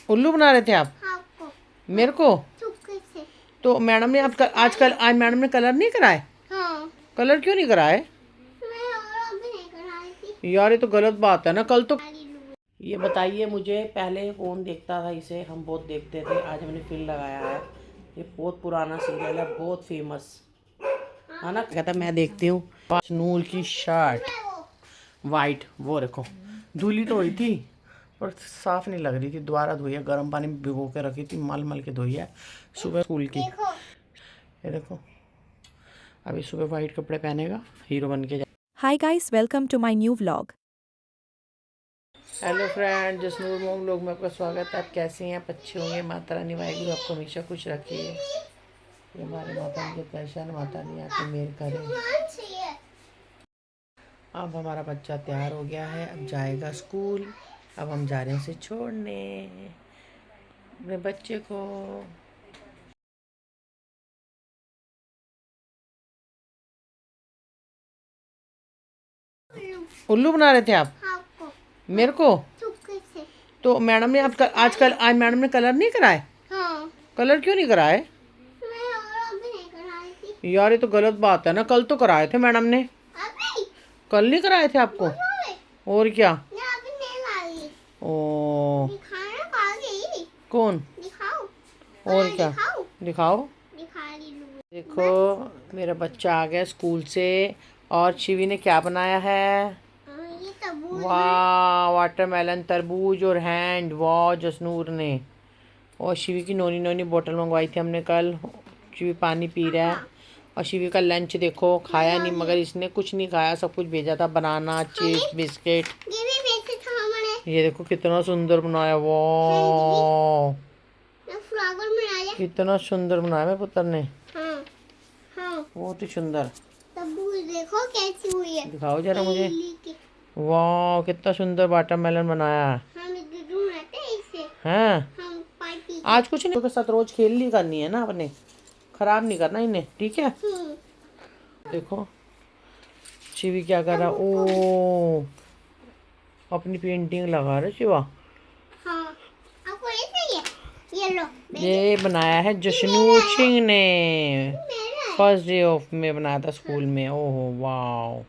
उल्लू बना रहे थे आप आपको मेरे को? चुपके से। तो मैडम ने आज मैडम ने कलर नहीं कराए? हाँ कलर क्यों नहीं कराए? मैं और अभी नहीं कराई थी। यार ये तो गलत बात है ना। कल तो सारी लूँ। ये बताइए मुझे, पहले कौन देखता था इसे? हम बहुत देखते थे। आज हमने फिर लगाया है। ये बहुत पुराना सीरियल है, बहुत फेमस है ना। कहता मैं देखती हूँ। नूर की शर्ट वाइट, वो देखो धुली तो हुई थी पर साफ नहीं लग रही थी। दोबारा धोई है, गर्म पानी में भिगो के रखी थी, मल मल के धोई है सुबह स्कूल की। देखो ये देखो अभी सुबह वाइट कपड़े पहनेगा, हीरो बन के। Hi guys, welcome to my new vlog. Hello friend, Jasnoor मोम लोग में आपका स्वागत है। आप कैसे हैं? आप अच्छे होंगे। माता रानी वाहिगुरु आपको हमेशा खुश रखिए। ये हमारे माता रानी के दर्शन, माता रानी आपको मेहर करे। चाहिए। अब हमारा बच्चा तैयार हो गया है, अब जाएगा स्कूल। अब हम जा रहे हैं उसे छोड़ने, अपने बच्चे को। उल्लू बना रहे थे आप आपको मेरे को? चुपके से। तो मैडम ने आज मैडम ने कलर नहीं कराए? हाँ कलर क्यों नहीं कराए? मैं और अभी नहीं कराई थी। यार ये तो गलत बात है ना। कल तो कराए थे मैडम ने। अभी कल नहीं कराए थे आपको? बोले, और क्या? मैं अभी नहीं लाई। ओ दिखाना खा गई। कौन? दिखाओ और क्या? दिखाओ दिखाओ। दिखा रही लूँ। देखो मेरा बच्चा आ गया स्कूल से। और शिवी ने क्या बनाया है? ये तबूत वाह, वाटरमेलन, तरबूज और हैंड। वाह जसनूर ने। और शिवी की नोनी नोनी बोतल मंगवाई थी हमने कल। शिवी पानी पी रहा है। और शिवी का लंच देखो, खाया नहीं, मगर इसने कुछ नहीं खाया, सब कुछ भेजा था। बनाना, चिप्स, बिस्किट। ये भी वैसे था हमने। ये देखो कितना सुंदर बनाया। वाह मैं फ्लावर बनाया। कितना सुंदर बनाया मेरे पुत्र ने। हाँ हाँ बहुत ही सुंदर। तबूत देखो कैसी हुई है। दिखाओ जरा मुझे। लिली की। वाह कितना सुंदर वाटरमेलन बनाया है। हम दूर रहते हैं इसे। हैं? हम पार्टी आज कुछ नहीं के साथ रोज खेल ली करनी है ना अपने, खराब नहीं करना इन्हें, ठीक है? देखो शिवी क्या कर रहा। ओ अपनी पेंटिंग लगा रहे शिवा। हाँ आपको ये चाहिए? ये लो ये बनाया है जशनूर सिंह ने। मेरा है। फर्स्ट डे ऑफ में बनाया था स्कूल में। ओहो वाह,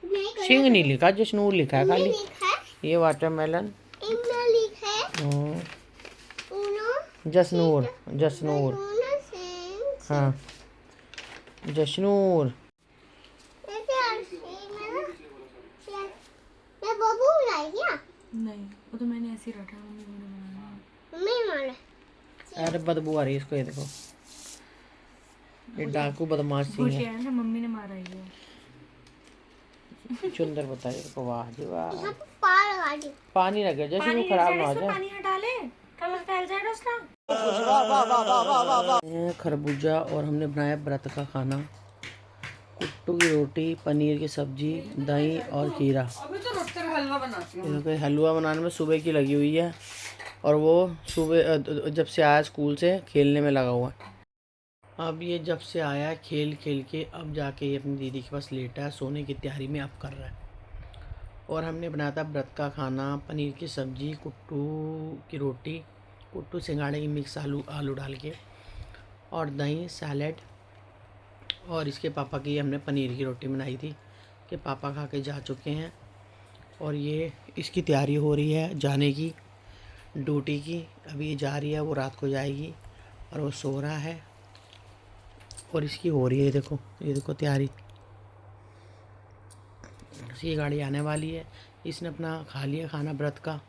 सिंह नहीं लिखा, जशनूर लिखा है खाली। लिखा है ये वाटरमेलन। इनमें लिखा है उनो जसनूर जसनूर। उनो से हाँ जशनूर। मैं बबू लाई क्या? नहीं, वो तो मैंने ऐसे ही रखा है, मम्मी ने बनाया। मम्मी मारा। अरे बदबू आ रही है इसको, ये देखो ये डाकू बदमाश सिंह है। होशियार है, मम्मी ने मारा ही है। सुंदर बताइए इसको। वाह जी वाह। यहाँ पे पार लगा दी। पानी लगे जैसे वो खराब ना हो जाए। पानी हटा ले, कलर फैल जाएगा उसका। खरबूजा और हमने बनाया व्रत का खाना। कुट्टू की रोटी, पनीर की सब्जी, दही और खीरा। अभी तो रोटी का हलवा बनाती हूँ। इनको हलवा बनाने में सुबह की लगी हुई है। और वो सुबह जब से आया स्कूल से खेलने में लगा हुआ है। अब ये जब से आया खेल खेल के, अब जाके ये अपनी दीदी के पास लेटा है, सोने की तैयारी में अब कर रहा है। और हमने बनाया था व्रत का खाना, पनीर की सब्जी, कुट्टू की रोटी, कुट्टू सिंगाड़े की मिक्स आलू आलू डाल के, और दही, सैलेड। और इसके पापा की हमने पनीर की रोटी बनाई थी कि पापा खा के जा चुके हैं। और ये इसकी तैयारी हो रही है जाने की, ड्यूटी की। अभी ये जा रही है, वो रात को जाएगी। और वो सो रहा है और इसकी हो रही है, ये देखो तैयारी। इसकी गाड़ी आने वाली है। इसने अपना खा लिया खाना व्रत का,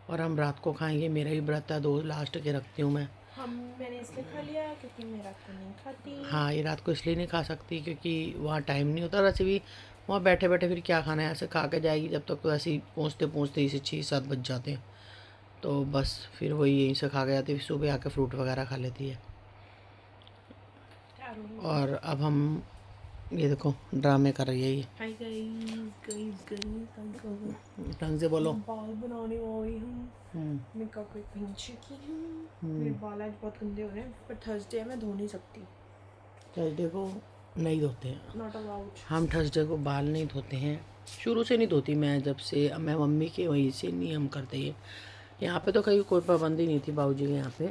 और हम रात को खाएंगे। मेरा भी व्रत है, 2 लास्ट के रखती हूँ मैं। मैंने इसलिए खा लिया क्योंकि मैं रात को नहीं खाती। हाँ ये रात को इसलिए नहीं खा सकती क्योंकि वहाँ टाइम नहीं होता। वैसे भी वहाँ बैठे बैठे फिर क्या खाना है, ऐसे खा के जाएगी जब तक, तो ऐसे ही पहुँचते पहुँचते इसे 6-7 बज जाते हैं। तो बस फिर वही यहीं से खा के जाती है, फिर सुबह आके फ्रूट वगैरह खा लेती है। और अब हम ये देखो ड्रामे कर रही है ये। हाय गाइस ढंग से बोलो। बाल बनाने आई हूँ। मेकअप भी पहन चुकी हूँ। मेरे बाल आज बहुत गंदे हो रहे हैं, पर थर्सडे मैं धो नहीं सकती। थर्सडे को नहीं धोते हैं नॉट अलाउड। हम, थर्सडे को बाल नहीं धोते हैं। शुरू से नहीं धोती मैं, जब से मैं मम्मी के वहीं से नहीं हम करते ये। यहाँ पे तो कहीं कोई पाबंदी नहीं थी बाबूजी के यहाँ पे,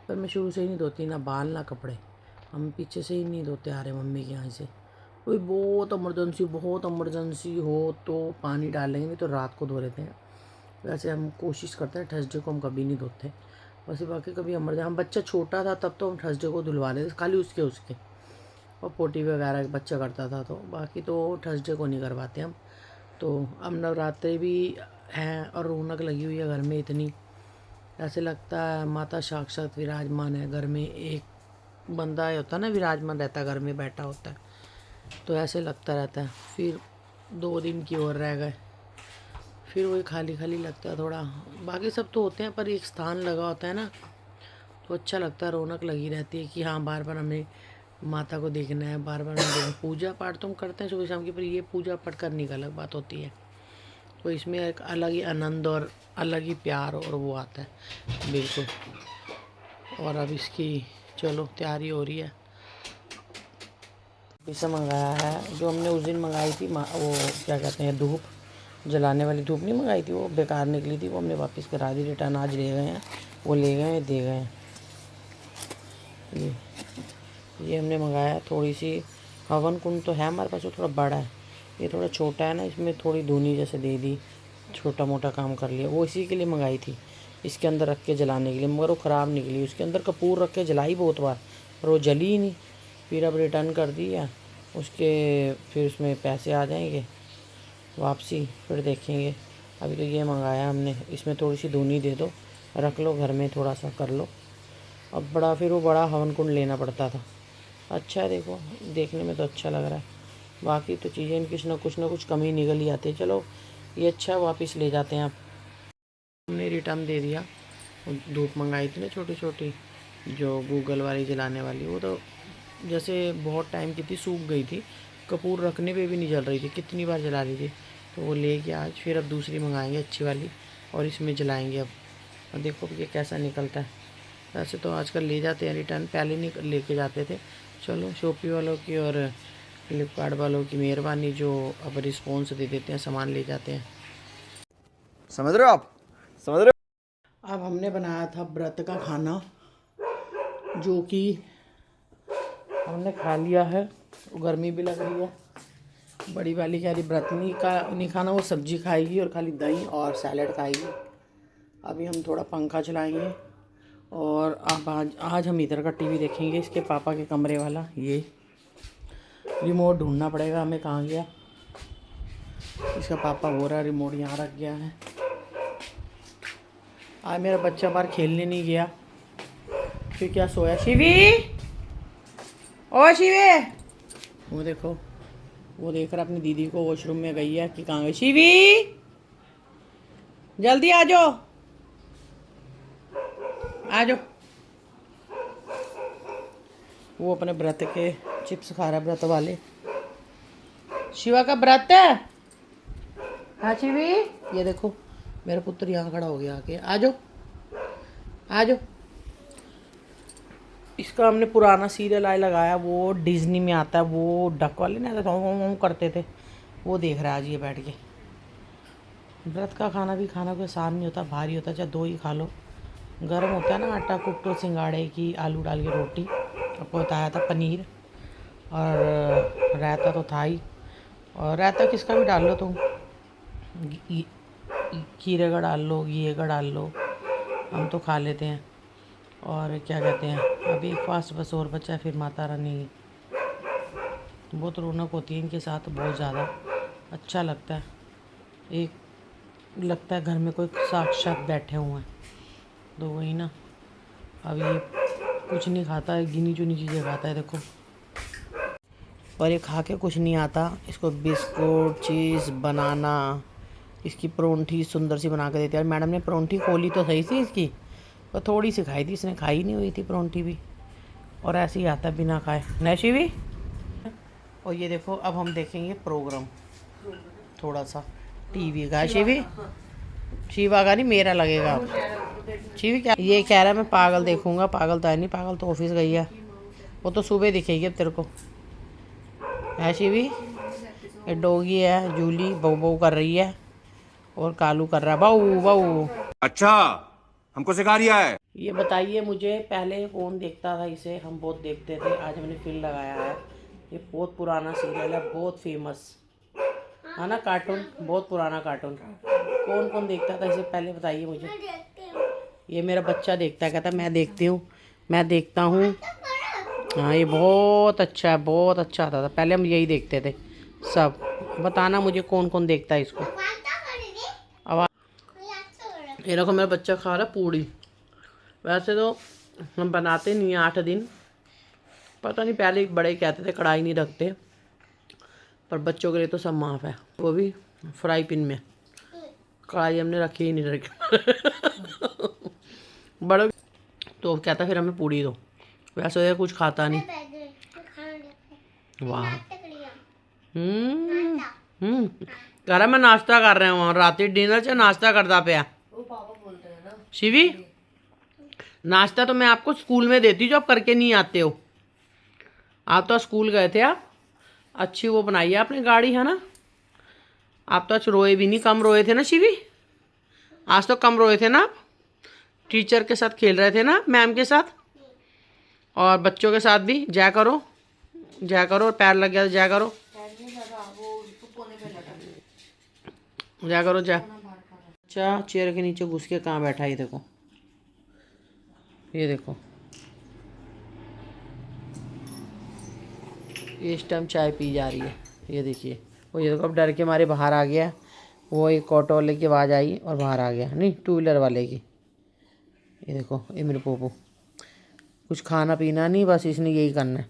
पर मैं शुरू से ही नहीं धोती, ना बाल ना कपड़े। हम पीछे से ही नहीं धोते आ रहे मम्मी के यहाँ से। कोई बहुत इमरजेंसी हो तो पानी डालेंगे, नहीं तो रात को धो लेते हैं। वैसे हम कोशिश करते हैं थर्सडे को हम कभी नहीं धोते। वैसे बाकी कभी इमरजेंसी, हम बच्चा छोटा था तब तो हम थर्सडे को धुलवा लेते, खाली उसके और पोटी वगैरह बच्चा करता था, तो बाकी तो थर्सडे को नहीं करवाते हम। तो अब नवरात्रि भी हैं और रौनक लगी हुई है घर में इतनी, ऐसे लगता है माता साक्षात विराजमान है घर में। एक बंदा होता है ना विराजमान रहता है घर में, बैठा होता है, तो ऐसे लगता रहता है। फिर 2 दिन की ओर रह गए, फिर वही खाली खाली लगता है थोड़ा। बाकी सब तो होते हैं पर एक स्थान लगा होता है ना, तो अच्छा लगता है, रौनक लगी रहती है कि हाँ बार बार हमें माता को देखना है, बार बार हमें देखना। पूजा पाठ तो हम करते हैं सुबह शाम की, पर ये पूजा पाठ करने का अलग बात होती है, तो इसमें एक अलग ही आनंद और अलग ही प्यार और वो आता है बिल्कुल। और अब इसकी चलो तैयारी हो रही है। पिसा मंगाया है जो हमने उस दिन मंगाई थी, वो क्या कहते हैं, धूप जलाने वाली धूप नहीं मंगाई थी, वो बेकार निकली थी, वो हमने वापस करा दी, रिटर्न आज ले गए हैं, वो ले गए हैं, दे गए हैं। ये हमने मंगाया थोड़ी सी हवन कुंड तो है हमारे पास, वो थोड़ा बड़ा है, ये थोड़ा छोटा है ना, इसमें थोड़ी धुनी जैसे दे दी, छोटा मोटा काम कर लिया। वो इसी के लिए मंगाई थी, इसके अंदर रख के जलाने के लिए, मगर वो ख़राब निकली। उसके अंदर कपूर रख के जलाई बहुत बार, पर वो जली ही नहीं। फिर अब रिटर्न कर दी है उसके, फिर उसमें पैसे आ जाएंगे वापसी, फिर देखेंगे। अभी तो ये मंगाया हमने, इसमें थोड़ी सी धुनी दे दो, रख लो घर में, थोड़ा सा कर लो। अब बड़ा, फिर वो बड़ा हवन कुंड लेना पड़ता था। अच्छा है, देखो देखने में तो अच्छा लग रहा है, बाकी तो चीज़ें इनकी कुछ ना कुछ कमी निकल ही आती है। चलो ये अच्छा, वापस ले जाते हैं। आप हमने रिटर्न दे दिया। धूप मंगाई थी ना छोटी छोटी, जो गूगल वाली जलाने वाली, वो तो जैसे बहुत टाइम की थी, सूख गई थी, कपूर रखने पे भी नहीं जल रही थी, कितनी बार जला रही थी, तो वो ले के आज फिर अब दूसरी मंगाएंगे अच्छी वाली, और इसमें जलाएंगे अब। और देखो ये कैसा निकलता है। वैसे तो आजकल ले जाते हैं रिटर्न, पहले नहीं लेके जाते थे। चलो शॉपी वालों की और फ्लिपकार्ट वालों की मेहरबानी, जो अब रिस्पॉन्स दे देते हैं, सामान ले जाते हैं। समझ रहे हो आप, समझ रहे हो। अब हमने बनाया था व्रत का खाना, जो कि हमने खा लिया है। गर्मी भी लग रही है, बड़ी वाली कह रही व्रत नहीं खाना, वो सब्जी खाएगी और खाली दही और सैलड खाएगी। अभी हम थोड़ा पंखा चलाएंगे और अब आज हम इधर का टीवी देखेंगे, इसके पापा के कमरे वाला। ये रिमोट ढूंढना पड़ेगा हमें, कहाँ गया इसका पापा, हो रहा रिमोट यहाँ रख गया है। आज मेरा बच्चा बाहर खेलने नहीं गया, फिर क्या सोया। शिवी, ओ शिवे, वो देखो, वो देख रहा अपनी दीदी को, वॉशरूम में गई है कि कहाँ गई। शिवी जल्दी आ जाओ, आ जाओ। वो अपने व्रत के चिप्स खा रहा है, व्रत वाले। शिवा का व्रत है। हाँ शिवी, ये देखो मेरा पुत्र यहाँ खड़ा हो गया आके, आ जाओ आ जाओ। इसका हमने पुराना सीरियल आई लगाया, वो डिज्नी में आता है, वो डक वाले ना करते थे, वो देख रहा है आज ये बैठ के। व्रत का खाना भी खाना कोई आसान नहीं होता, भारी होता है, चाहे 2 ही खा लो। गर्म होता है ना आटा, कुट्टो सिंगाड़े की आलू डाल के रोटी, आपको बताया था, पनीर और रायता तो था ही। और रायता किसका भी डाल लो तुम, खीरे का डाल लो, घी का डाल लो, हम तो खा लेते हैं। और क्या कहते हैं, अभी एक फास्ट बस और बचा है, फिर माता रानी। बहुत रौनक होती है इनके साथ, बहुत ज़्यादा अच्छा लगता है। एक लगता है घर में कोई साक्षात बैठे हुए हैं, तो वही ना। अब ये कुछ नहीं खाता है, गिनी चुनी चीज़ें खाता है, देखो। और ये खा के कुछ नहीं आता, इसको बिस्कुट, चीज़, बनाना, इसकी परोंठी सुंदर सी बना के देती है। और मैडम ने परोंठी खोली तो सही सी इसकी, पर थोड़ी सी खाई थी, इसने खाई नहीं हुई थी परोंठी भी, और ऐसे ही आता बिना खाए। नैशी भी। और ये देखो अब हम देखेंगे प्रोग्राम थोड़ा सा टीवी का। शिवी, शिवा का नहीं मेरा लगेगा। शिवी क्या ये कह रहा है, मैं पागल देखूंगा, पागल तो है नहीं, पागल तो ऑफिस गई है, वो तो सुबह दिखेगी अब तेरे को। है शिवी, ये डोगी है जूली, बहू बहू कर रही है, और कालू कर रहा है बाऊ बाऊ। अच्छा। हमको सिखा रिया है। ये बताइए मुझे, पहले कौन देखता था इसे? हम बहुत देखते थे। आज मैंने फिर लगाया है। ये बहुत पुराना सीरियल है, बहुत फेमस है ना, कार्टून, बहुत पुराना कार्टून। कौन कौन देखता था इसे पहले बताइए मुझे। मैं देखती हूँ। ये मेरा बच्चा देखता है, कहता मैं देखती हूँ, मैं देखता हूँ। हाँ, ये बहुत अच्छा है, बहुत अच्छा आता था पहले। हम यही देखते थे सब। बताना मुझे कौन कौन देखता है इसको। वार्ता करेंगे। अब मैं अच्छा करें। ये देखो मेरा बच्चा खा रहा है पूड़ी। वैसे तो हम बनाते नहीं हैं 8 दिन, पता नहीं, पहले बड़े कहते थे कढ़ाई नहीं रखते, पर बच्चों के लिए तो सब माफ़ है। वो भी फ्राई पैन में, कढ़ाई हमने रखी ही नहीं रखी। बड़े तो कहता फिर हमें पूड़ी दो। वैसे तो ये कुछ खाता नहीं। मैं बैठ गई। मैं खाना देखती हूँ। वाह। नाश्ता करिए। कह रहा मैं नाश्ता कर रहा हूँ, राती डिनर च नाश्ता करता पाया। शिवी, नाश्ता तो मैं आपको स्कूल में देती जो आप करके नहीं आते हो। आप तो स्कूल गए थे, आप अच्छी वो बनाई है आपने गाड़ी, है ना। आप तो आज रोए भी नहीं, कम रोए थे ना शिवी? आज तो कम रोए थे ना आप? टीचर के साथ खेल रहे थे ना, मैम के साथ और बच्चों के साथ भी। जया करो, जया करो, पैर लग गया तो जया करो, जया करो, जया। अच्छा, चेयर के नीचे घुस के कहाँ बैठा है? ये देखो, ये देखो, ये इस टाइम चाय पी जा रही है। ये देखिए, वो ये देखो अब डर के मारे बाहर आ गया। वो एक ऑटो वाले की आवाज़ आई और बाहर आ गया, नहीं 2 व्हीलर वाले की। ये देखो, ये मेरे पोपो, कुछ खाना पीना नहीं, बस इसने यही करना है।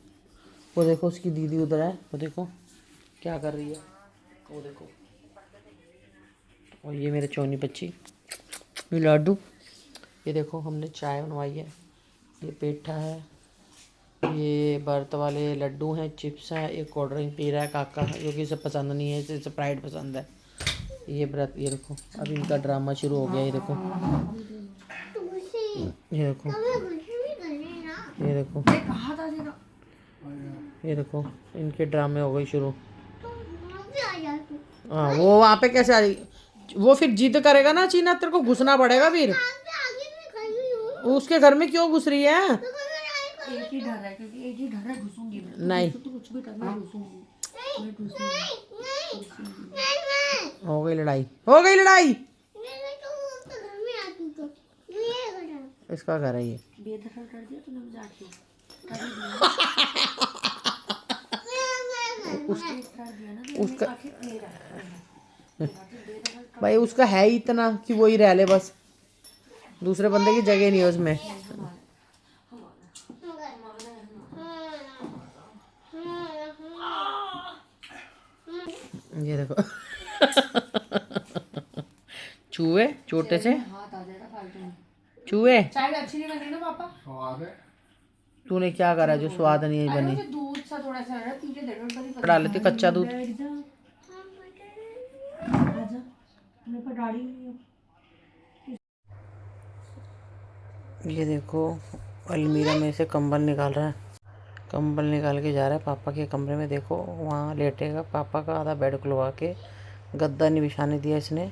वो देखो उसकी दीदी उधर है, वो देखो क्या कर रही है, वो देखो। और ये मेरे चोनी बच्ची, ये लाडू। ये देखो हमने चाय बनवाई है, ये पेठा है, ये बर्त वाले लड्डू हैं, चिप्स हैं, एक कोल्ड ड्रिंक पी रहा है काका, जो कि इसे पसंद नहीं है, इसे स्प्राइट पसंद है। ये व्रत, ये देखो अब इनका ड्रामा शुरू हो गया। ये देखो, ये देखो, ये देखो, ये देखो इनके ड्रामे हो गए शुरू। हाँ, वो वहाँ पे कैसे आ रही? वो फिर जिद करेगा ना चीना, तेरे को घुसना पड़ेगा फिर। उसके घर में क्यों घुस रही है? एक ही डर है, क्योंकि एक ही डर है, घुसूंगी मैं। नहीं, तो कुछ भी करना, घुसूंगी। हो गई लड़ाई, हो गई लड़ाई। इसका घर है ये। बेदखल कर दिया तूने मुझे आके। उसका भाई उसका है ही इतना कि वो ही रह ले बस, दूसरे बंदे की जगह नहीं है उसमें। ये देखो, चूहे छोटे से चूहे। चाय अच्छी नहीं बनी ना पापा? तूने क्या करा जो स्वाद नहीं बनी? मुझे दूध सा थोड़ा सा है, तुझे दे दो। डाल लेती कच्चा दूध। ये देखो, अलमीरा में से कंबल निकाल रहा है, कंबल निकाल के जा रहा है पापा के कमरे में। देखो वहाँ लेटेगा, पापा का आधा बेड खुलवा के, गद्दा नहीं बिछाने दिया इसने,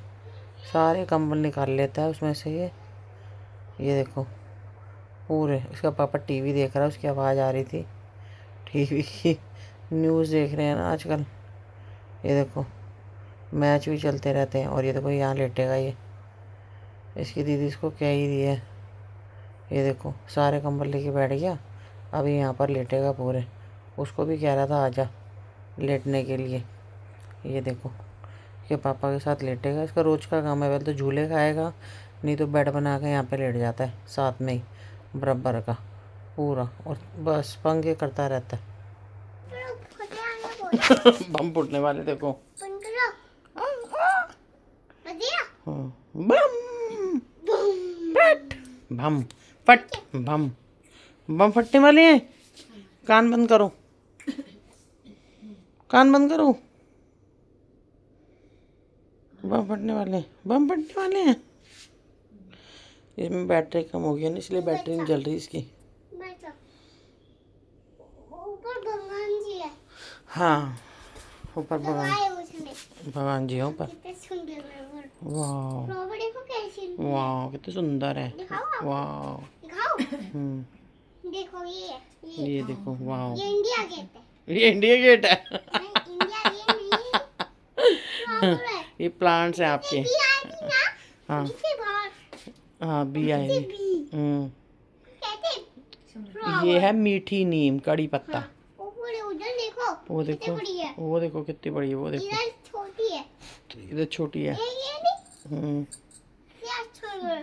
सारे कंबल निकाल लेता है उसमें से। ये देखो पूरे। इसका पापा टीवी देख रहा है, उसकी आवाज़ आ रही थी, टीवी की न्यूज़ देख रहे हैं ना आजकल। ये देखो मैच भी चलते रहते हैं। और ये देखो यहाँ लेटेगा ये, इसकी दीदी इसको क्या ही दी है। ये देखो सारे कंबल लेके बैठ गया, अभी यहाँ पर लेटेगा पूरे। उसको भी कह रहा था आजा लेटने के लिए। ये देखो कि पापा के साथ लेटेगा, इसका रोज़ का काम है। पहले तो झूले खाएगा, नहीं तो बेड बना के यहाँ पे लेट जाता है साथ में ही बराबर का पूरा, और बस पंगे करता रहता है। बम फूटने वाले देखो, बम फट, बम फट, बम बम फटने वाले हैं। कान बंद करो, कान बंद करो, बम फटने वाले हैं, बम फटने वाले हैं। इसमें बैटरी कम हो गई है ना, इसलिए बैटरी नहीं जल रही इसकी। ऊपर भगवान जी है। हाँ, ऊपर भगवान, लगाए उसने। भगवान जी हैं ऊपर। कितने सुंदर है वो। वाह फ्लावर देखो कैसी है। वाह कितने सुंदर है। दिखाओ आप। वाह दिखाओ। हम्म देखो ये ये देखो वाह ये इंडिया गेट है। ये इंडिया गेट है। नहीं इंडिया गेट नहीं, फ्लावर है। ये प्लांट्स हैं आपके। बी आएगी ना, हाँ नीचे बाहर हाँ बी नीचे आएगी। बी हम्म कहते ये है मीठी नीम कड़ी पत्ता। हाँ, ऊपर उधर देखो वो कितनी देखो बड़ी है। वो देखो कितनी बड़ी है वो देखो। इधर छोटी है। इधर छोटी है। ये नहीं हम्म क्या छोटा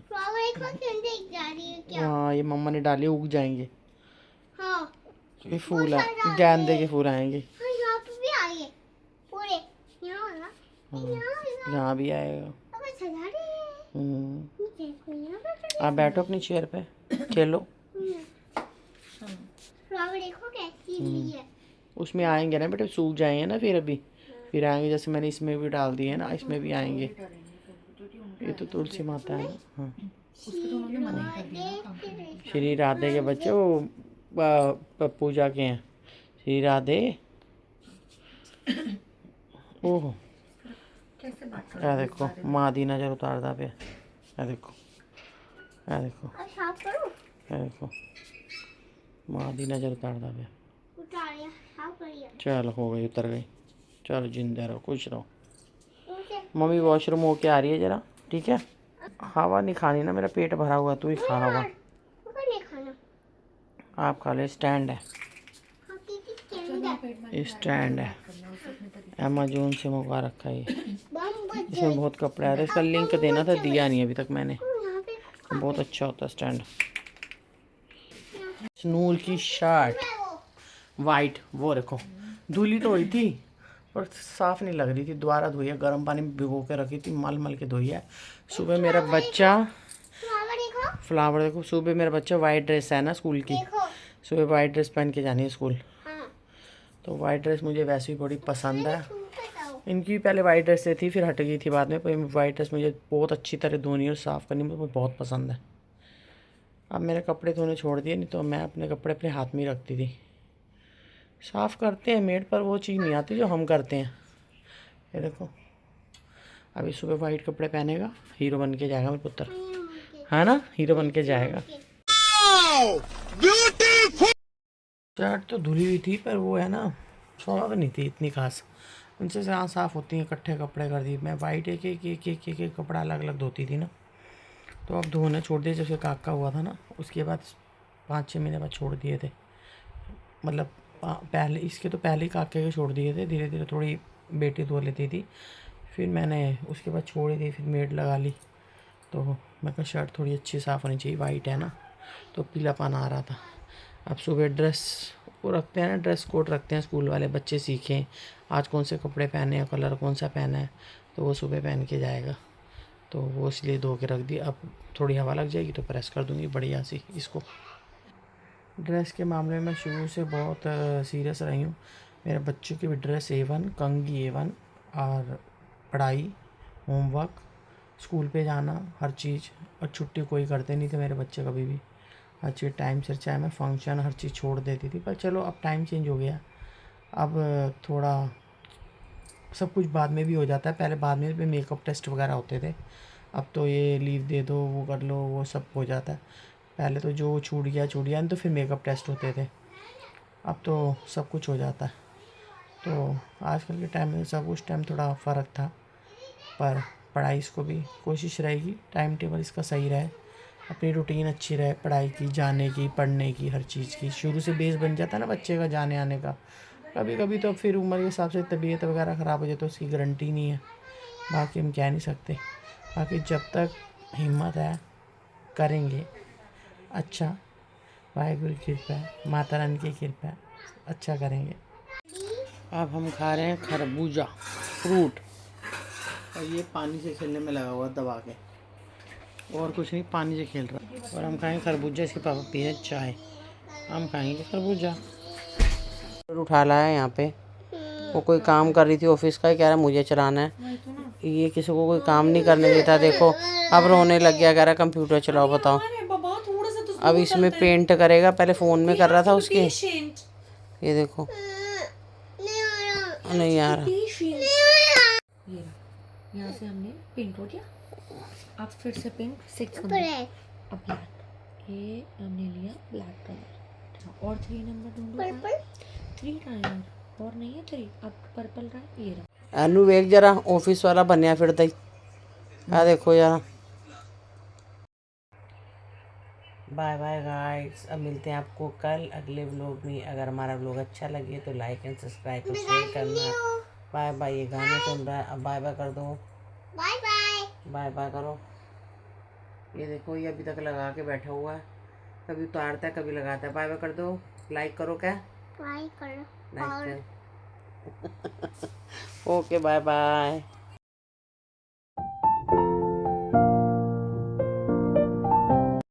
फ्लावर देखो कैसे जा रही है क्या। हाँ ये मम्मा ने डाले उग जाएंगे। हाँ ये फूल बहुत है सारे गेंदे डाले। के फूल आएंगे। हाँ यहाँ पे भी आई है पूरे यहाँ वाला यहाँ यहाँ भी आएगा। अगर सजा रही है। ये देखो यहाँ पे आप बैठो अपनी चेयर पे खेलो। फ्लावर देखो कैसी ली है। उसमें आएंगे ना बेटे सूख जाएंगे ना फिर अभी फिर आएंगे जैसे मैंने इसमें भी डाल दिए ना इसमें भी आएंगे। ये तो तुलसी माता है ना। हाँ श्री राधे के बच्चे वो पूजा के हैं श्री राधे। ओह क्या देखो माँ दी नजर उतारदा पे क्या देखो क्या देखो अब साफ करो। क्या देखो माँ दी नजर उतारदा पे। उतारिया साफ करिए। चल हो गई उतर गई। चलो जिंदा रहो खुश रहो। उसे मम्मी वॉशरूम होके आ रही है जरा ठीक है। हवा नहीं खानी ना मेरा पेट भरा हुआ तू ही खा हवा। ऊपर नहीं खाना। आप खा ले स्टैंड है हाँ दीदी कैंडल ये स्टैंड है अमेजोन से मंगवा रखा है ये। बम बज इसमें बहुत कपड़े आ रहे इसका लिंक देना था दिया नहीं अभी तक मैंने। यहाँ पे बहुत अच्छा होता है स्टैंड। स्नूल की शर्ट वाइट वो देखो धुली तो हुई थी पर साफ नहीं लग रही थी दोबारा धोई है गर्म पानी में भिगो के रखी थी मल मल के धोई है। सुबह मेरा बच्चा फ्लावर देखो फ्लावर देखो सुबह मेरा बच्चा वाइट ड्रेस है ना स्कूल की देखो। सुबह वाइट ड्रेस पहन के जानी है स्कूल। हाँ तो वाइट ड्रेस मुझे वैसे भी बड़ी पसंद है। बताओ। इनकी भी पहले वाइट ड्रेस थी फिर हट गई थी बाद में पर वाइट ड्रेस मुझे बहुत अच्छी तरह धोनी और साफ़ करनी मुझे बहुत पसंद है। अब मेरे कपड़े धोने छोड़ दिए नहीं तो मैं अपने कपड़े अपने हाथ में ही रखती थी। साफ़ करते हैं मेड पर वो चीज़ नहीं आती जो हम करते हैं। ये देखो अभी सुबह वाइट कपड़े पहनेगा हीरो बन के जाएगा मेरा पुत्र है ना हीरो बन के जाएगा। शर्ट तो धुली हुई थी पर वो है ना स्वभाव नहीं थी इतनी खास उनसे जहाँ साफ़ होती हैं इकट्ठे कपड़े कर दिए। मैं वाइट एक कपड़ा अलग अलग धोती थी ना तो अब धोने छोड़ दिए जब से काका हुआ था ना उसके बाद 5-6 महीने बाद छोड़ दिए थे। मतलब पहले इसके तो पहले ही काके के छोड़ दिए थे धीरे धीरे थोड़ी बेटी धो लेती थी फिर मैंने उसके बाद छोड़ दी फिर मेड लगा ली। तो मैं कहा शर्ट थोड़ी अच्छी साफ़ होनी चाहिए वाइट है ना तो पीलापन आ रहा था। अब सुबह ड्रेस वो रखते हैं ना ड्रेस कोड रखते हैं स्कूल वाले बच्चे सीखें आज कौन से कपड़े पहने हैं कलर कौन सा पहना है तो वो सुबह पहन के जाएगा। तो वो इसलिए धो के रख दी अब थोड़ी हवा लग जाएगी तो प्रेस कर दूँगी बढ़िया सी इसको। ड्रेस के मामले में शुरू से बहुत सीरियस रही हूँ। मेरे बच्चों की भी ड्रेस A1 कंघी A1 और पढ़ाई होमवर्क स्कूल पे जाना हर चीज़ और छुट्टी कोई करते नहीं थे मेरे बच्चे कभी भी हर चीज़ टाइम से चाहे मैं फंक्शन हर चीज़ छोड़ देती थी पर चलो अब टाइम चेंज हो गया। अब थोड़ा सब कुछ बाद में भी हो जाता है पहले बाद में भी मेकअप टेस्ट वगैरह होते थे अब तो ये लीव दे दो वो कर लो वो सब हो जाता है। पहले तो जो छूट गया नहीं तो फिर मेकअप टेस्ट होते थे अब तो सब कुछ हो जाता है। तो आजकल के टाइम में सब उस टाइम थोड़ा फ़र्क था पर पढ़ाई इसको भी कोशिश रहेगी टाइम टेबल इसका सही रहे अपनी रूटीन अच्छी रहे पढ़ाई की जाने की पढ़ने की हर चीज़ की शुरू से बेस बन जाता है ना बच्चे का जाने आने का। कभी कभी तो फिर उम्र के हिसाब से तबीयत वगैरह ख़राब हो जाए तो उसकी गारंटी नहीं है बाकी हम कह नहीं सकते। बाकी जब तक हिम्मत है करेंगे अच्छा वाहिगुरु की कृपा है माता रानी की कृपा है अच्छा करेंगे। अब हम खा रहे हैं खरबूजा फ्रूट और ये पानी से खेलने में लगा हुआ दबा के और कुछ नहीं पानी से खेल रहा और हम खाएंगे खरबूजा इसके पापा पी रहे चाय हम खाएंगे खरबूजा। उठा लाया है यहाँ पे वो कोई काम कर रही थी ऑफिस का कह रहा मुझे चलाना है ये किसी को कोई काम नहीं करने देता देखो अब रोने लग गया कह रहा कंप्यूटर चलाओ बताओ। अब इसमें पेंट करेगा पहले फ़ोन में कर रहा था उसके ये देखो नहीं आ रहा यहाँ से हमने पिंक हो गया। अब फिर से पिंक 6 नंबर, ब्लैक अब ब्लैक, ये हमने लिया ब्लैक कलर। और 3 नंबर ढूंढो। पर्पल 3 रहा है यार, और नहीं है 3, अब पर्पल रहा है, ये रहा। अनु वेख जरा ऑफिस वाला बनया फिर तई आ देखो यार। बाय बाय गाइस, अब मिलते हैं आपको कल अगले व्लॉग में। अगर हमारा व्लॉग अच्छा लगे तो लाइक एंड सब्सक्राइब और शेयर करना। Bye bye. ये गाने सुन रहा है, अब बाय बाय कर दो। बाय बाय बाय बाय करो। ये देखो ये अभी तक लगा के बैठा हुआ है, कभी उतारता है कभी लगाता है। बाय बाय कर दो। लाइक करो क्या? बाय करो लाइक कर। Okay bye bye.